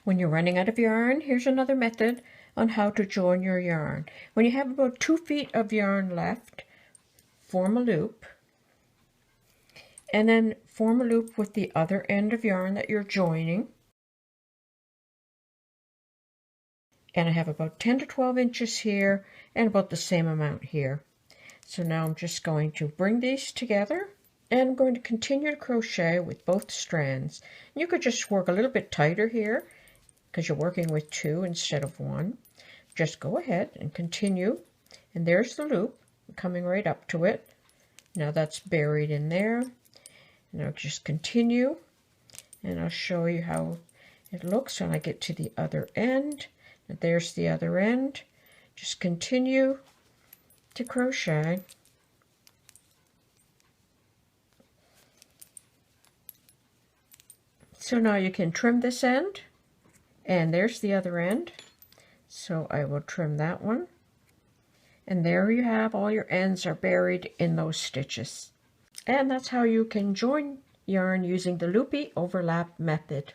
When you're running out of yarn, here's another method on how to join your yarn. When you have about 2 feet of yarn left, form a loop, and then form a loop with the other end of yarn that you're joining. And I have about 10 to 12 inches here and about the same amount here. So now I'm just going to bring these together, and I'm going to continue to crochet with both strands. You could just work a little bit tighter here because you're working with 2 instead of 1. Just go ahead and continue, and there's the loop coming right up to it. Now that's buried in there. Now just continue, and I'll show you how it looks when I get to the other end. And there's the other end. Just continue to crochet. So now you can trim this end, and there's the other end. So I will trim that one, and there you have all your ends are buried in those stitches. And that's how you can join yarn using the loopy overlap method.